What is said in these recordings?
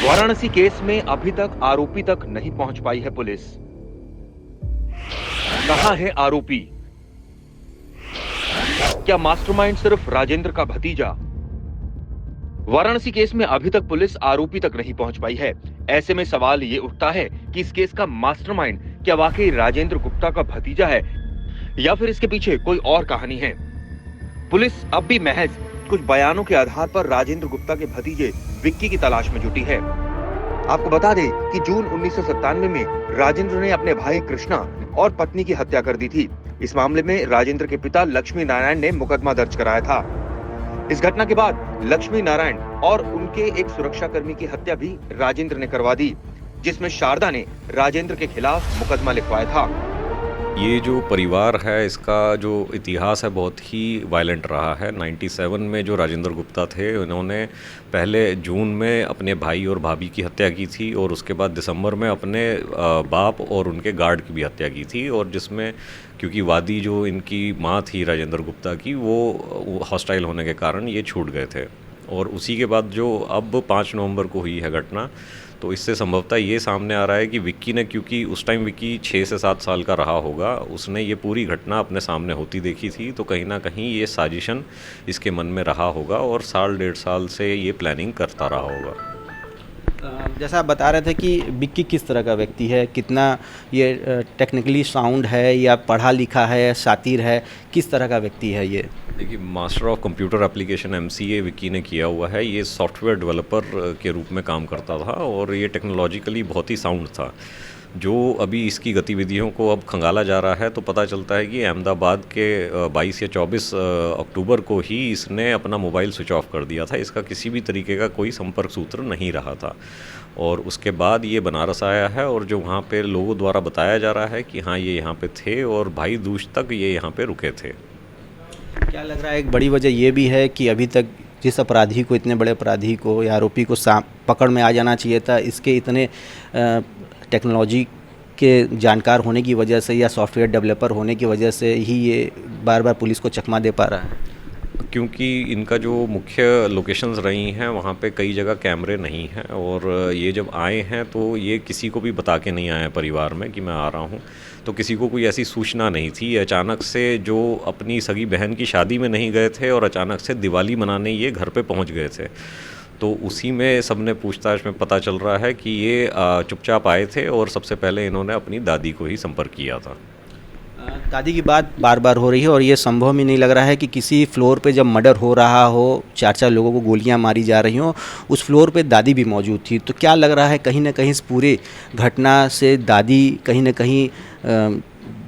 Varanasi case में अभी तक आरोपी तक नहीं पहुंच पाई है पुलिस। कहां है आरोपी? क्या मास्टरमाइंड सिर्फ राजेंद्र का भतीजा? वाराणसी केस में अभी तक पुलिस आरोपी तक नहीं पहुंच पाई है। ऐसे में सवाल ये उठता है कि इस केस का मास्टरमाइंड क्या वाकई राजेंद्र गुप्ता का भतीजा है या फिर इसके पीछे कोई और कहानी है। पुलिस अब भी महज कुछ बयानों के आधार पर राजेंद्र गुप्ता के भतीजे विक्की की तलाश में जुटी है। आपको बता दें कि जून 1997 में राजेंद्र ने अपने भाई कृष्णा और पत्नी की हत्या कर दी थी। इस मामले में राजेंद्र के पिता लक्ष्मी नारायण ने मुकदमा दर्ज कराया था। इस घटना के बाद लक्ष्मी नारायण और उनके एक सुरक्षाकर्मी की हत्या भी राजेंद्र ने करवा दी, जिसमें शारदा ने राजेंद्र के खिलाफ मुकदमा लिखवाया था। ये जो परिवार है इसका जो इतिहास है बहुत ही वायलेंट रहा है। 97 में जो राजेंद्र गुप्ता थे उन्होंने पहले जून में अपने भाई और भाभी की हत्या की थी और उसके बाद दिसंबर में अपने बाप और उनके गार्ड की भी हत्या की थी, और जिसमें क्योंकि वादी जो इनकी माँ थी राजेंद्र गुप्ता की वो हॉस्टाइल होने के कारण ये छूट गए थे। और उसी के बाद जो अब 5 नवंबर को हुई है घटना, तो इससे संभवतः ये सामने आ रहा है कि विक्की ने, क्योंकि उस टाइम विक्की 6 से 7 साल का रहा होगा, उसने ये पूरी घटना अपने सामने होती देखी थी, तो कहीं ना कहीं ये साजिशन इसके मन में रहा होगा और 1.5 साल से ये प्लानिंग करता रहा होगा। जैसा आप बता रहे थे कि विक्की किस तरह का व्यक्ति है, कितना ये टेक्निकली साउंड है या पढ़ा लिखा है, शातिर है, किस तरह का व्यक्ति है ये? देखिए, master of computer application MCA Vicky ने किया हुआ है। ये सॉफ्टवेयर डेवलपर के रूप में काम करता था और ये टेक्नोलॉजिकली बहुत ही साउंड था। जो अभी इसकी गतिविधियों को अब खंगाला जा रहा है तो पता चलता है कि अहमदाबाद के 22 या 24 अक्टूबर को ही इसने अपना मोबाइल स्विच ऑफ कर दिया था। इसका किसी भी तरीके का कोई संपर्क सूत्र नहीं रहा था और उसके बाद ये बनारस आया है और जो वहाँ पे लोगों द्वारा बताया जा रहा है कि हाँ ये यहाँ पे थे और भाई दूज तक ये यहाँ पे रुके थे। क्या लग रहा है एक बड़ी वजह ये भी है कि अभी तक जिस अपराधी को, इतने बड़े अपराधी को या आरोपी को पकड़ में आ जाना चाहिए था, इसके इतने टेक्नोलॉजी के जानकार होने की वजह से या सॉफ्टवेयर डेवलपर होने की वजह से ही ये बार बार पुलिस को चकमा दे पा रहा है? क्योंकि इनका जो मुख्य लोकेशंस रही हैं वहाँ पे कई जगह कैमरे नहीं हैं और ये जब आए हैं तो ये किसी को भी बता के नहीं आए परिवार में कि मैं आ रहा हूँ, तो किसी को कोई ऐसी सूचना नहीं थी। अचानक से जो अपनी सगी बहन की शादी में नहीं गए थे और अचानक से दिवाली मनाने ये घर पे पहुँच गए थे, तो उसी में सबने पूछताछ में पता चल रहा है कि ये चुपचाप आए थे और सबसे पहले इन्होंने अपनी दादी को ही संपर्क किया था। दादी की बात बार बार हो रही है और ये संभव भी नहीं लग रहा है कि किसी फ्लोर पे जब मर्डर हो रहा हो, 4 लोगों को गोलियां मारी जा रही हों, उस फ्लोर पे दादी भी मौजूद थी। तो क्या लग रहा है कहीं ना कहीं इस पूरे घटना से दादी कहीं ना कहीं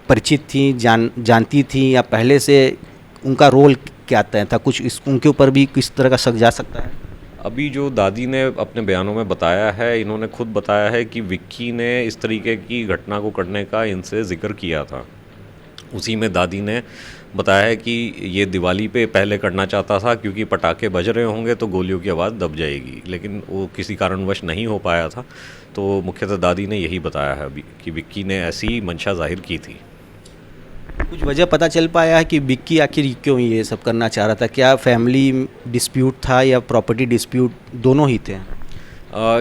परिचित थी, जानती थी, या पहले से उनका रोल क्या तय था? कुछ उनके ऊपर भी किस तरह का शक जा सकता है? अभी जो दादी ने अपने बयानों में बताया है, इन्होंने खुद बताया है कि विक्की ने इस तरीके की घटना को करने का इनसे जिक्र किया था। उसी में दादी ने बताया है कि ये दिवाली पे पहले करना चाहता था क्योंकि पटाखे बज रहे होंगे तो गोलियों की आवाज़ दब जाएगी, लेकिन वो किसी कारणवश नहीं हो पाया था। तो मुख्यतः दादी ने यही बताया है अभी कि विक्की ने ऐसी मंशा जाहिर की थी। कुछ वजह पता चल पाया है कि विक्की आखिर क्यों ये सब करना चाह रहा था? क्या फैमिली डिस्प्यूट था या प्रॉपर्टी डिस्प्यूट, दोनों ही थे?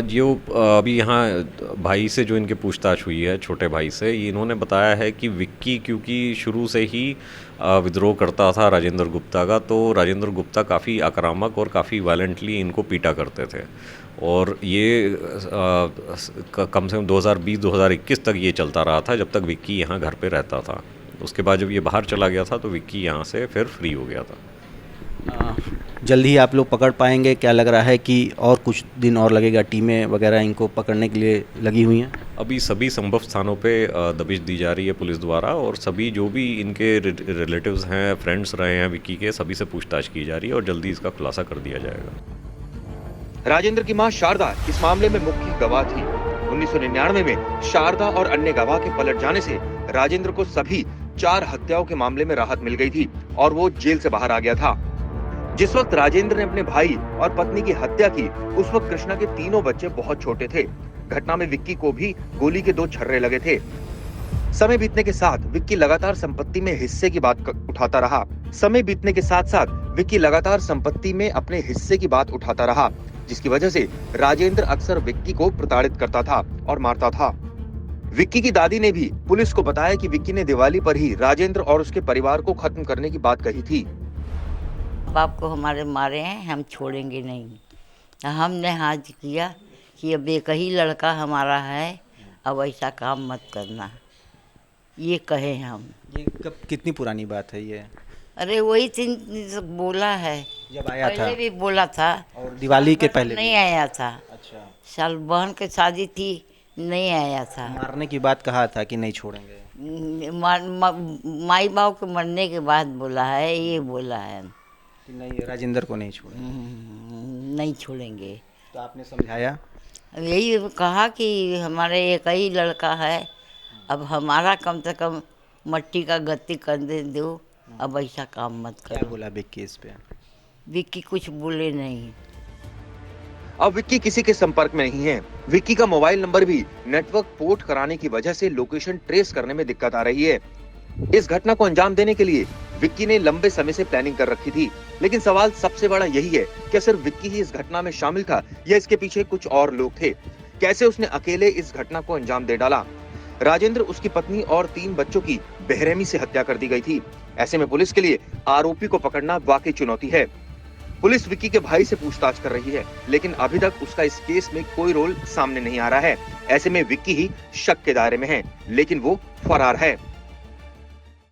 जो अभी यहाँ भाई से जो इनके पूछताछ हुई है, छोटे भाई से, इन्होंने बताया है कि विक्की क्योंकि शुरू से ही विद्रोह करता था राजेंद्र गुप्ता का, तो राजेंद्र गुप्ता काफ़ी आक्रामक और काफ़ी वायलेंटली इनको पीटा करते थे और ये कम से कम 2020-2021 तक ये चलता रहा था जब तक विक्की यहाँ घर पे रहता था। उसके बाद जब ये बाहर चला गया था तो विक्की यहाँ से फिर फ्री हो गया था। जल्दी ही आप लोग पकड़ पाएंगे? क्या लग रहा है कि और कुछ दिन और लगेगा? टीमें वगैरह इनको पकड़ने के लिए लगी हुई हैं? अभी सभी संभव स्थानों पे दबिश दी जा रही है पुलिस द्वारा और सभी जो भी इनके रिलेटिव्स हैं, फ्रेंड्स रहे हैं विक्की के, सभी से पूछताछ की जा रही है और जल्दी इसका खुलासा कर दिया जाएगा। राजेंद्र की मां शारदा इस मामले में मुख्य गवाह थी। 1999 में शारदा और अन्य गवाह के पलट जाने से राजेंद्र को सभी 4 हत्याओं के मामले में राहत मिल गई थी और वो जेल से बाहर आ गया था। जिस वक्त राजेंद्र ने अपने भाई और पत्नी की हत्या की, उस वक्त कृष्णा के तीनों बच्चे बहुत छोटे थे। घटना में विक्की को भी गोली के 2 छर्रे लगे थे। समय बीतने के साथ विक्की लगातार संपत्ति में हिस्से की बात उठाता रहा। समय बीतने के साथ साथ विक्की लगातार संपत्ति में अपने हिस्से की बात उठाता रहा। जिसकी वजह से राजेंद्र अक्सर विक्की को प्रताड़ित करता था और मारता था। विक्की की दादी ने भी पुलिस को बताया कि विक्की ने दिवाली पर ही राजेंद्र और उसके परिवार को खत्म करने की बात कही थी। बाप को हमारे मारे हैं, हम छोड़ेंगे नहीं। हमने हाथ किया कि अब एक ही लड़का हमारा है, अब ऐसा काम मत करना, ये कहे हम। ये कब कितनी पुरानी बात है ये? अरे वही दिन बोला है, जब आया था पहले भी बोला था और दिवाली के पहले भी? नहीं आया था। अच्छा, साल बहन की शादी थी, नहीं आया था। मारने की बात कहा था कि नहीं छोड़ेंगे? माई बाप के मरने के बाद बोला है, ये बोला है कि नहीं राजेंद्र को नहीं छोड़ेंगे। नहीं छोड़ेंगे। तो आपने समझाया? यही कहा कि हमारे एक ही लड़का है, अब हमारा कम से कम मट्टी का गति कर दे दो, अब ऐसा काम मत क्या करो। बोला विक्की इस पे? विक्की कुछ बोले नहीं। अब विक्की किसी के संपर्क में नहीं है। विक्की का मोबाइल नंबर भी नेटवर्क पोर्ट कराने की वजह से लोकेशन ट्रेस करने में दिक्कत आ रही है। इस घटना को अंजाम देने के लिए विक्की ने लंबे समय से प्लानिंग कर रखी थी, लेकिन सवाल सबसे बड़ा यही है कि सिर्फ विक्की ही इस घटना में शामिल था या इसके पीछे कुछ और लोग थे। कैसे उसने अकेले इस घटना को अंजाम दे डाला? राजेंद्र, उसकी पत्नी और 3 बच्चों की बेरहमी से हत्या कर दी गई थी। ऐसे में पुलिस के लिए आरोपी को पकड़ना वाकई चुनौती है। पुलिस विक्की के भाई से पूछताछ कर रही है, लेकिन अभी तक उसका इस केस में कोई रोल सामने नहीं आ रहा है। ऐसे में विक्की ही शक के दायरे में है, लेकिन वो फरार है।